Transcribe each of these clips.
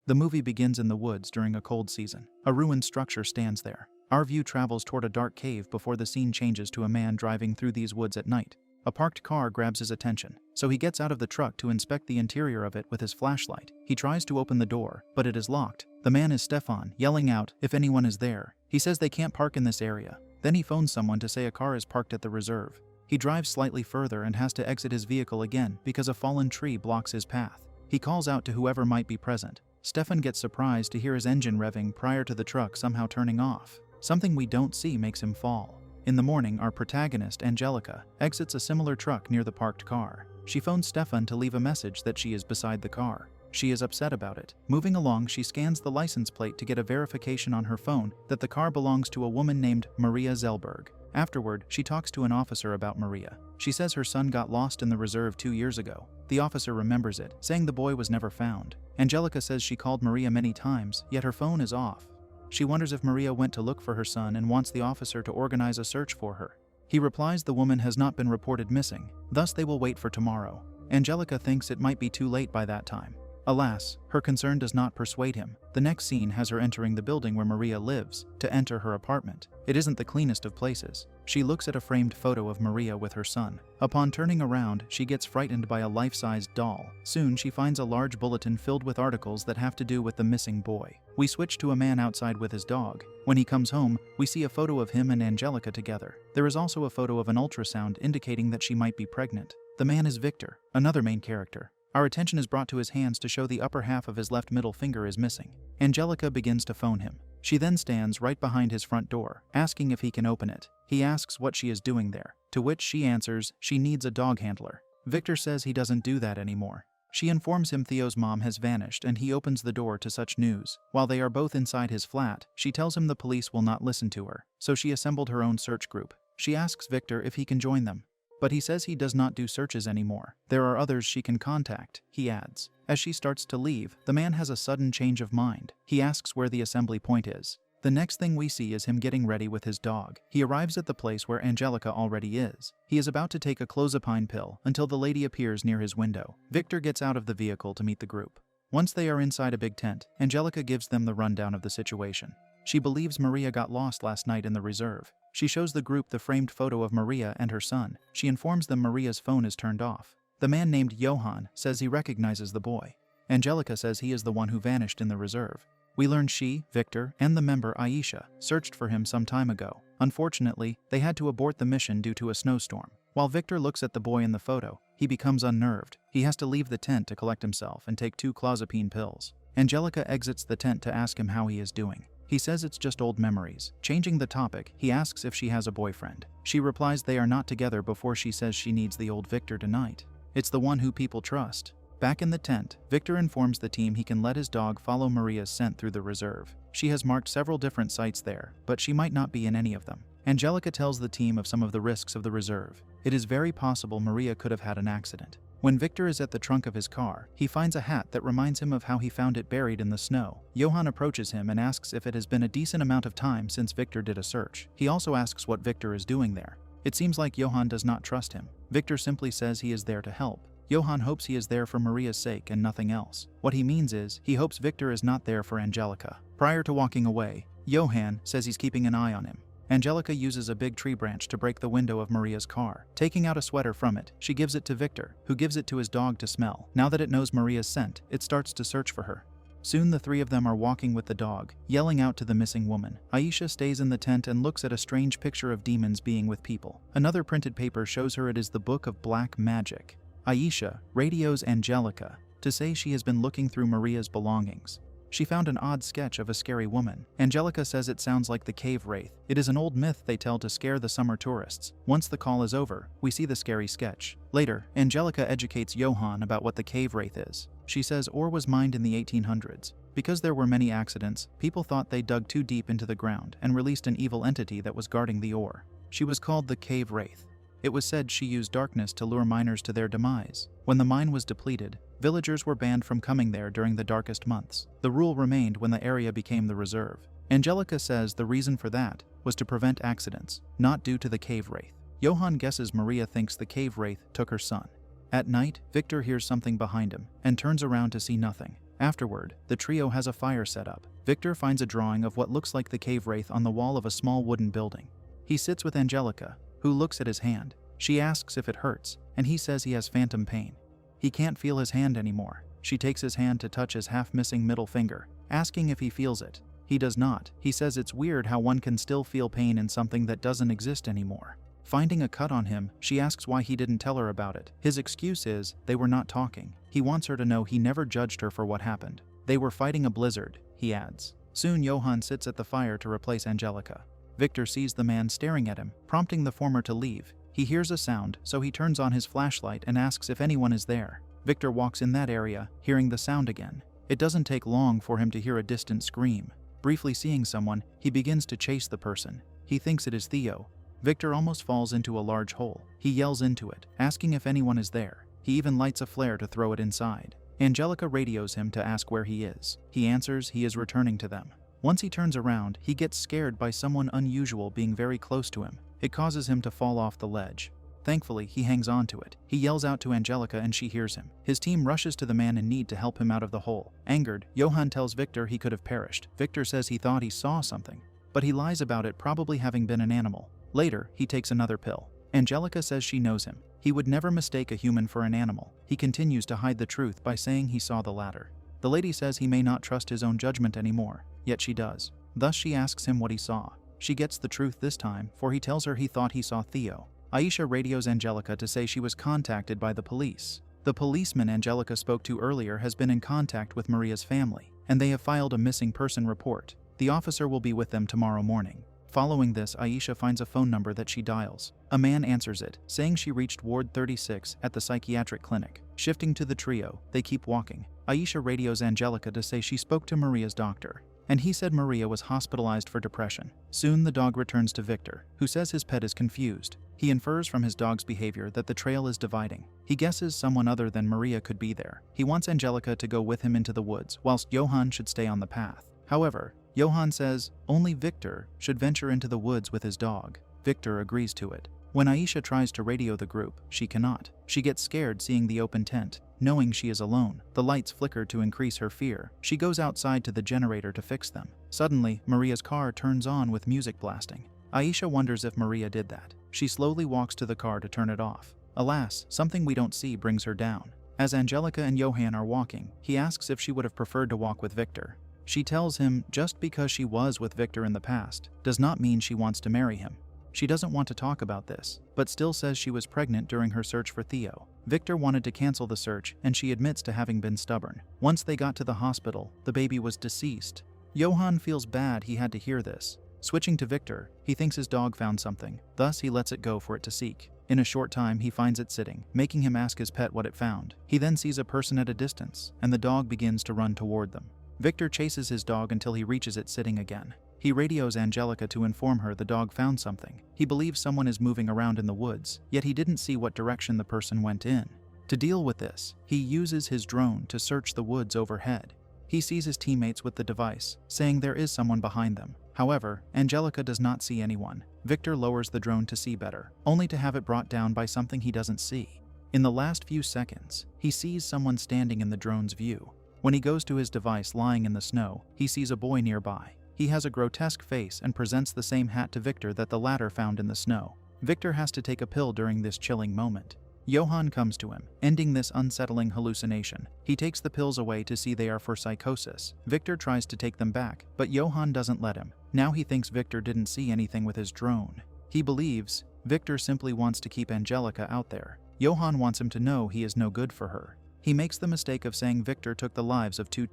The movie begins in the woods during a cold season. A ruined structure stands there. Our view travels toward a dark cave before the scene changes to a man driving through these woods at night. A parked car grabs his attention, so he gets out of the truck to inspect the interior of it with his flashlight. He tries to open the door, but it is locked. The man is Stefan, yelling out if anyone is there. He says they can't park in this area. Then he phones someone to say a car is parked at the reserve. He drives slightly further and has to exit his vehicle again because a fallen tree blocks his path. He calls out to whoever might be present. Stefan gets surprised to hear his engine revving prior to the truck somehow turning off. Something we don't see makes him fall. In the morning, our protagonist, Angelica, exits a similar truck near the parked car. She phones Stefan to leave a message that she is beside the car. She is upset about it. Moving along, she scans the license plate to get a verification on her phone that the car belongs to a woman named Maria Zellberg. Afterward, she talks to an officer about Maria. She says her son got lost in the reserve 2 years ago. The officer remembers it, saying the boy was never found. Angelica says she called Maria many times, yet her phone is off. She wonders if Maria went to look for her son and wants the officer to organize a search for her. He replies the woman has not been reported missing, thus they will wait for tomorrow. Angelica thinks it might be too late by that time. Alas, her concern does not persuade him. The next scene has her entering the building where Maria lives, to enter her apartment. It isn't the cleanest of places. She looks at a framed photo of Maria with her son. Upon turning around, she gets frightened by a life-sized doll. Soon, she finds a large bulletin filled with articles that have to do with the missing boy. We switch to a man outside with his dog. When he comes home, we see a photo of him and Angelica together. There is also a photo of an ultrasound indicating that she might be pregnant. The man is Victor, another main character. Our attention is brought to his hands to show the upper half of his left middle finger is missing. Angelica begins to phone him. She then stands right behind his front door, asking if he can open it. He asks what she is doing there, to which she answers she needs a dog handler. Victor says he doesn't do that anymore. She informs him Theo's mom has vanished and he opens the door to such news. While they are both inside his flat, she tells him the police will not listen to her, so she assembled her own search group. She asks Victor if he can join them, but he says he does not do searches anymore. There are others she can contact, he adds. As she starts to leave, the man has a sudden change of mind. He asks where the assembly point is. The next thing we see is him getting ready with his dog. He arrives at the place where Angelica already is. He is about to take a clozapine pill until the lady appears near his window. Victor gets out of the vehicle to meet the group. Once they are inside a big tent, Angelica gives them the rundown of the situation. She believes Maria got lost last night in the reserve. She shows the group the framed photo of Maria and her son. She informs them Maria's phone is turned off. The man named Johan says he recognizes the boy. Angelica says he is the one who vanished in the reserve. We learn she, Victor, and the member Aisha searched for him some time ago. Unfortunately, they had to abort the mission due to a snowstorm. While Victor looks at the boy in the photo, he becomes unnerved. He has to leave the tent to collect himself and take 2 clozapine pills. Angelica exits the tent to ask him how he is doing. He says it's just old memories. Changing the topic, he asks if she has a boyfriend. She replies they are not together before she says she needs the old Victor tonight. It's the one who people trust. Back in the tent, Victor informs the team he can let his dog follow Maria's scent through the reserve. She has marked several different sites there, but she might not be in any of them. Angelica tells the team of some of the risks of the reserve. It is very possible Maria could have had an accident. When Victor is at the trunk of his car, he finds a hat that reminds him of how he found it buried in the snow. Johan approaches him and asks if it has been a decent amount of time since Victor did a search. He also asks what Victor is doing there. It seems like Johan does not trust him. Victor simply says he is there to help. Johan hopes he is there for Maria's sake and nothing else. What he means is, he hopes Victor is not there for Angelica. Prior to walking away, Johan says he's keeping an eye on him. Angelica uses a big tree branch to break the window of Maria's car. Taking out a sweater from it, she gives it to Victor, who gives it to his dog to smell. Now that it knows Maria's scent, it starts to search for her. Soon the 3 of them are walking with the dog, yelling out to the missing woman. Aisha stays in the tent and looks at a strange picture of demons being with people. Another printed paper shows her it is the Book of Black Magic. Aisha radios Angelica to say she has been looking through Maria's belongings. She found an odd sketch of a scary woman. Angelica says it sounds like the cave wraith. It is an old myth they tell to scare the summer tourists. Once the call is over, we see the scary sketch. Later, Angelica educates Johan about what the cave wraith is. She says ore was mined in the 1800s. Because there were many accidents, people thought they dug too deep into the ground and released an evil entity that was guarding the ore. She was called the cave wraith. It was said she used darkness to lure miners to their demise. When the mine was depleted, villagers were banned from coming there during the darkest months. The rule remained when the area became the reserve. Angelica says the reason for that was to prevent accidents, not due to the cave wraith. Johan guesses Maria thinks the cave wraith took her son. At night, Victor hears something behind him and turns around to see nothing. Afterward, the trio has a fire set up. Victor finds a drawing of what looks like the cave wraith on the wall of a small wooden building. He sits with Angelica, who looks at his hand. She asks if it hurts, and he says he has phantom pain. He can't feel his hand anymore. She takes his hand to touch his half-missing middle finger, asking if he feels it. He does not. He says it's weird how one can still feel pain in something that doesn't exist anymore. Finding a cut on him, she asks why he didn't tell her about it. His excuse is, they were not talking. He wants her to know he never judged her for what happened. They were fighting a blizzard, he adds. Soon Johan sits at the fire to replace Angelica. Victor sees the man staring at him, prompting the former to leave. He hears a sound, so he turns on his flashlight and asks if anyone is there. Victor walks in that area, hearing the sound again. It doesn't take long for him to hear a distant scream. Briefly seeing someone, he begins to chase the person. He thinks it is Theo. Victor almost falls into a large hole. He yells into it, asking if anyone is there. He even lights a flare to throw it inside. Angelica radios him to ask where he is. He answers he is returning to them. Once he turns around, he gets scared by someone unusual being very close to him. It causes him to fall off the ledge. Thankfully, he hangs on to it. He yells out to Angelica and she hears him. His team rushes to the man in need to help him out of the hole. Angered, Johan tells Victor he could have perished. Victor says he thought he saw something, but he lies about it probably having been an animal. Later, he takes another pill. Angelica says she knows him. He would never mistake a human for an animal. He continues to hide the truth by saying he saw the latter. The lady says he may not trust his own judgment anymore, yet she does. Thus she asks him what he saw. She gets the truth this time, for he tells her he thought he saw Theo. Aisha radios Angelica to say she was contacted by the police. The policeman Angelica spoke to earlier has been in contact with Maria's family, and they have filed a missing person report. The officer will be with them tomorrow morning. Following this, Aisha finds a phone number that she dials. A man answers it, saying she reached Ward 36 at the psychiatric clinic. Shifting to the trio, they keep walking. Aisha radios Angelica to say she spoke to Maria's doctor, and he said Maria was hospitalized for depression. Soon the dog returns to Victor, who says his pet is confused. He infers from his dog's behavior that the trail is dividing. He guesses someone other than Maria could be there. He wants Angelica to go with him into the woods, whilst Johan should stay on the path. However, Johan says only Victor should venture into the woods with his dog. Victor agrees to it. When Aisha tries to radio the group, she cannot. She gets scared seeing the open tent. Knowing she is alone, the lights flicker to increase her fear. She goes outside to the generator to fix them. Suddenly, Maria's car turns on with music blasting. Aisha wonders if Maria did that. She slowly walks to the car to turn it off. Alas, something we don't see brings her down. As Angelica and Johan are walking, he asks if she would have preferred to walk with Victor. She tells him just because she was with Victor in the past does not mean she wants to marry him. She doesn't want to talk about this, but still says she was pregnant during her search for Theo. Victor wanted to cancel the search, and she admits to having been stubborn. Once they got to the hospital, the baby was deceased. Johan feels bad he had to hear this. Switching to Victor, he thinks his dog found something, thus he lets it go for it to seek. In a short time, he finds it sitting, making him ask his pet what it found. He then sees a person at a distance, and the dog begins to run toward them. Victor chases his dog until he reaches it sitting again. He radios Angelica to inform her the dog found something. He believes someone is moving around in the woods, yet he didn't see what direction the person went in. To deal with this, he uses his drone to search the woods overhead. He sees his teammates with the device, saying there is someone behind them. However, Angelica does not see anyone. Victor lowers the drone to see better, only to have it brought down by something he doesn't see. In the last few seconds, he sees someone standing in the drone's view. When he goes to his device lying in the snow, he sees a boy nearby. He has a grotesque face and presents the same hat to Victor that the latter found in the snow. Victor has to take a pill during this chilling moment. Johan comes to him, ending this unsettling hallucination. He takes the pills away to see they are for psychosis. Victor tries to take them back, but Johan doesn't let him. Now he thinks Victor didn't see anything with his drone. He believes Victor simply wants to keep Angelica out there. Johan wants him to know he is no good for her. He makes the mistake of saying Victor took the lives of two.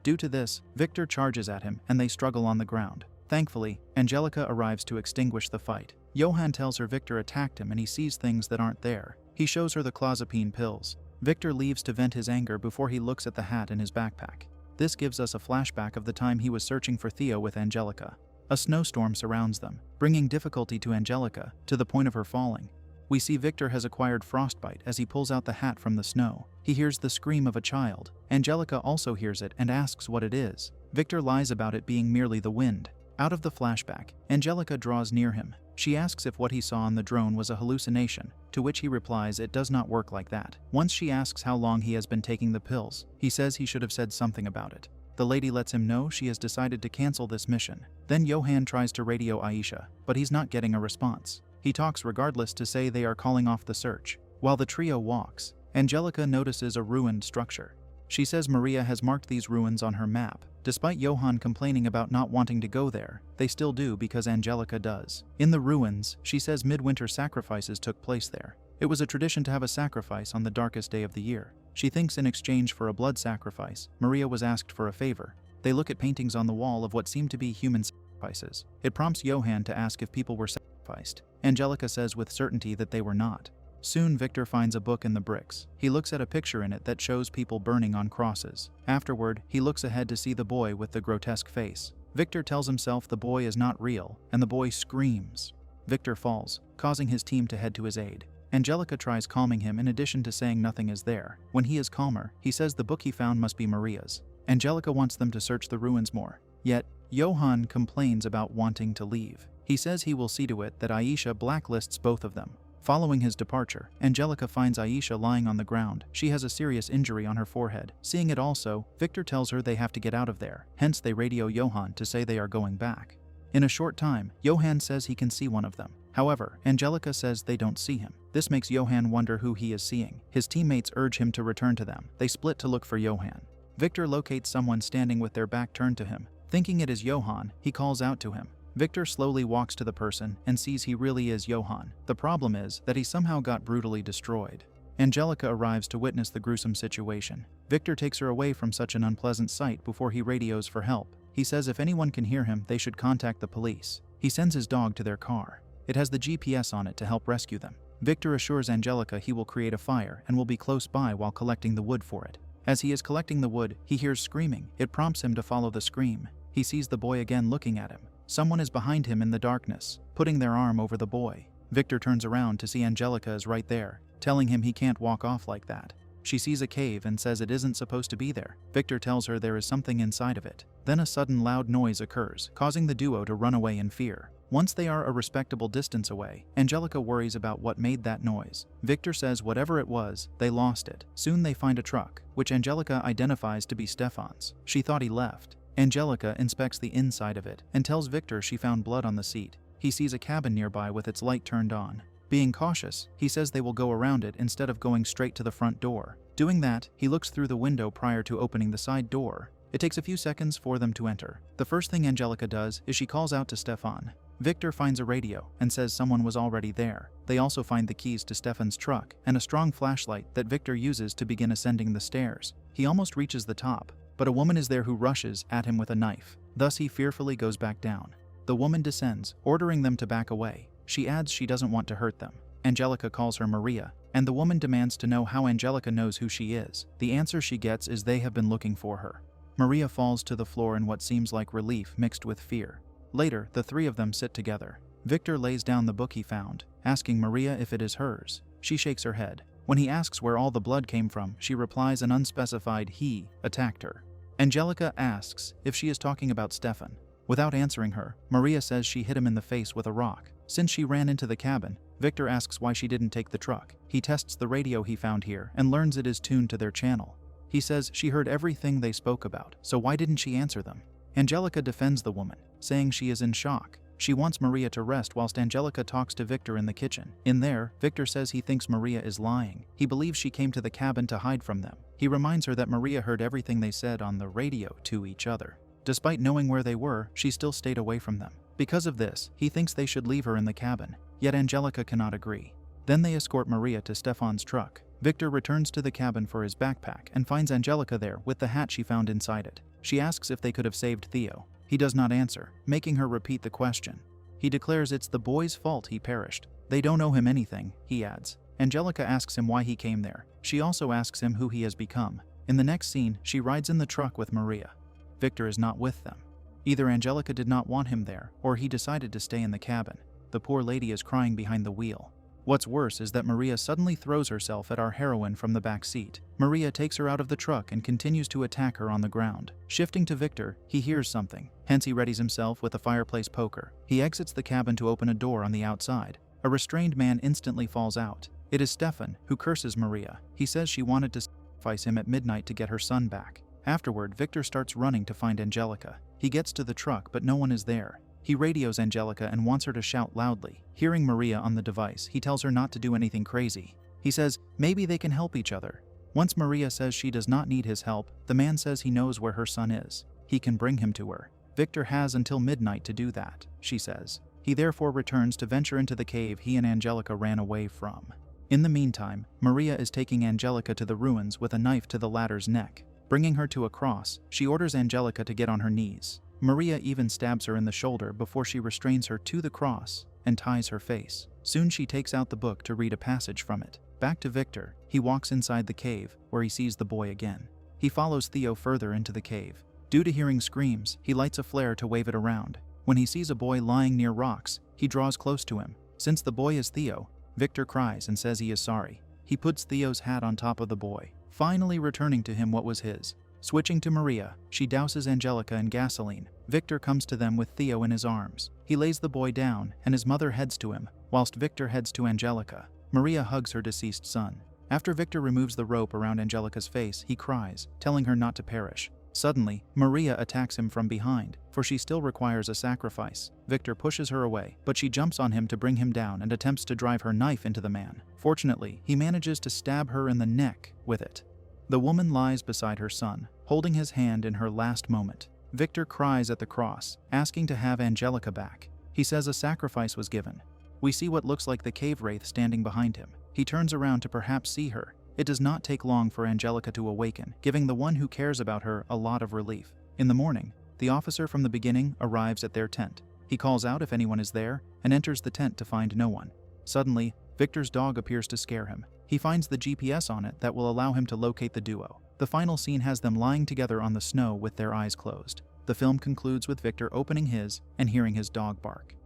Due to this, Victor charges at him and they struggle on the ground. Thankfully, Angelica arrives to extinguish the fight. Johan tells her Victor attacked him and he sees things that aren't there. He shows her the clozapine pills. Victor leaves to vent his anger before he looks at the hat in his backpack. This gives us a flashback of the time he was searching for Theo with Angelica. A snowstorm surrounds them, bringing difficulty to Angelica, to the point of her falling. We see Victor has acquired frostbite as he pulls out the hat from the snow. He hears the scream of a child. Angelica also hears it and asks what it is. Victor lies about it being merely the wind. Out of the flashback, Angelica draws near him. She asks if what he saw on the drone was a hallucination, to which he replies it does not work like that. Once she asks how long he has been taking the pills, he says he should have said something about it. The lady lets him know she has decided to cancel this mission. Then Johan tries to radio Aisha, but he's not getting a response. He talks regardless to say they are calling off the search. While the trio walks, Angelica notices a ruined structure. She says Maria has marked these ruins on her map. Despite Johan complaining about not wanting to go there, they still do because Angelica does. In the ruins, she says midwinter sacrifices took place there. It was a tradition to have a sacrifice on the darkest day of the year. She thinks in exchange for a blood sacrifice, Maria was asked for a favor. They look at paintings on the wall of what seem to be human sacrifices. It prompts Johan to ask if people were sacrificed. Angelica says with certainty that they were not. Soon Victor finds a book in the bricks. He looks at a picture in it that shows people burning on crosses. Afterward, he looks ahead to see the boy with the grotesque face. Victor tells himself the boy is not real, and the boy screams. Victor falls, causing his team to head to his aid. Angelica tries calming him in addition to saying nothing is there. When he is calmer, he says the book he found must be Maria's. Angelica wants them to search the ruins more. Yet, Johan complains about wanting to leave. He says he will see to it that Aisha blacklists both of them. Following his departure, Angelica finds Aisha lying on the ground. She has a serious injury on her forehead. Seeing it also, Victor tells her they have to get out of there. Hence they radio Johan to say they are going back. In a short time, Johan says he can see one of them. However, Angelica says they don't see him. This makes Johan wonder who he is seeing. His teammates urge him to return to them. They split to look for Johan. Victor locates someone standing with their back turned to him. Thinking it is Johan, he calls out to him. Victor slowly walks to the person and sees he really is Johan. The problem is that he somehow got brutally destroyed. Angelica arrives to witness the gruesome situation. Victor takes her away from such an unpleasant sight before he radios for help. He says if anyone can hear him, they should contact the police. He sends his dog to their car. It has the GPS on it to help rescue them. Victor assures Angelica he will create a fire and will be close by while collecting the wood for it. As he is collecting the wood, he hears screaming. It prompts him to follow the scream. He sees the boy again looking at him. Someone is behind him in the darkness, putting their arm over the boy. Victor turns around to see Angelica is right there, telling him he can't walk off like that. She sees a cave and says it isn't supposed to be there. Victor tells her there is something inside of it. Then a sudden loud noise occurs, causing the duo to run away in fear. Once they are a respectable distance away, Angelica worries about what made that noise. Victor says whatever it was, they lost it. Soon they find a truck, which Angelica identifies to be Stefan's. She thought he left. Angelica inspects the inside of it and tells Victor she found blood on the seat. He sees a cabin nearby with its light turned on. Being cautious, he says they will go around it instead of going straight to the front door. Doing that, he looks through the window prior to opening the side door. It takes a few seconds for them to enter. The first thing Angelica does is she calls out to Stefan. Victor finds a radio and says someone was already there. They also find the keys to Stefan's truck and a strong flashlight that Victor uses to begin ascending the stairs. He almost reaches the top, but a woman is there who rushes at him with a knife. Thus he fearfully goes back down. The woman descends, ordering them to back away. She adds she doesn't want to hurt them. Angelica calls her Maria, and the woman demands to know how Angelica knows who she is. The answer she gets is they have been looking for her. Maria falls to the floor in what seems like relief mixed with fear. Later, the three of them sit together. Victor lays down the book he found, asking Maria if it is hers. She shakes her head. When he asks where all the blood came from, she replies an unspecified he attacked her. Angelica asks if she is talking about Stefan. Without answering her, Maria says she hit him in the face with a rock. Since she ran into the cabin, Victor asks why she didn't take the truck. He tests the radio he found here and learns it is tuned to their channel. He says she heard everything they spoke about, so why didn't she answer them? Angelica defends the woman, saying she is in shock. She wants Maria to rest whilst Angelica talks to Victor in the kitchen. In there, Victor says he thinks Maria is lying. He believes she came to the cabin to hide from them. He reminds her that Maria heard everything they said on the radio to each other. Despite knowing where they were, she still stayed away from them. Because of this, he thinks they should leave her in the cabin, yet Angelica cannot agree. Then they escort Maria to Stefan's truck. Victor returns to the cabin for his backpack and finds Angelica there with the hat she found inside it. She asks if they could have saved Theo. He does not answer, making her repeat the question. He declares it's the boy's fault he perished. They don't owe him anything, he adds. Angelica asks him why he came there. She also asks him who he has become. In the next scene, she rides in the truck with Maria. Victor is not with them. Either Angelica did not want him there, or he decided to stay in the cabin. The poor lady is crying behind the wheel. What's worse is that Maria suddenly throws herself at our heroine from the back seat. Maria takes her out of the truck and continues to attack her on the ground. Shifting to Victor, he hears something, hence he readies himself with a fireplace poker. He exits the cabin to open a door on the outside. A restrained man instantly falls out. It is Stefan, who curses Maria. He says she wanted to sacrifice him at midnight to get her son back. Afterward, Victor starts running to find Angelica. He gets to the truck, but no one is there. He radios Angelica and wants her to shout loudly. Hearing Maria on the device, he tells her not to do anything crazy. He says maybe they can help each other. Once Maria says she does not need his help, the man says he knows where her son is. He can bring him to her. Victor has until midnight to do that, she says. He therefore returns to venture into the cave he and Angelica ran away from. In the meantime, Maria is taking Angelica to the ruins with a knife to the latter's neck. Bringing her to a cross, she orders Angelica to get on her knees. Maria even stabs her in the shoulder before she restrains her to the cross and ties her face. Soon she takes out the book to read a passage from it. Back to Victor, he walks inside the cave, where he sees the boy again. He follows Theo further into the cave. Due to hearing screams, he lights a flare to wave it around. When he sees a boy lying near rocks, he draws close to him. Since the boy is Theo, Victor cries and says he is sorry. He puts Theo's hat on top of the boy, finally returning to him what was his. Switching to Maria, she douses Angelica in gasoline. Victor comes to them with Theo in his arms. He lays the boy down, and his mother heads to him, whilst Victor heads to Angelica. Maria hugs her deceased son. After Victor removes the rope around Angelica's face, he cries, telling her not to perish. Suddenly, Maria attacks him from behind, for she still requires a sacrifice. Victor pushes her away, but she jumps on him to bring him down and attempts to drive her knife into the man. Fortunately, he manages to stab her in the neck with it. The woman lies beside her son, holding his hand in her last moment. Victor cries at the cross, asking to have Angelica back. He says a sacrifice was given. We see what looks like the cave wraith standing behind him. He turns around to perhaps see her. It does not take long for Angelica to awaken, giving the one who cares about her a lot of relief. In the morning, the officer from the beginning arrives at their tent. He calls out if anyone is there, and enters the tent to find no one. Suddenly, Victor's dog appears to scare him. He finds the GPS on it that will allow him to locate the duo. The final scene has them lying together on the snow with their eyes closed. The film concludes with Victor opening his and hearing his dog bark.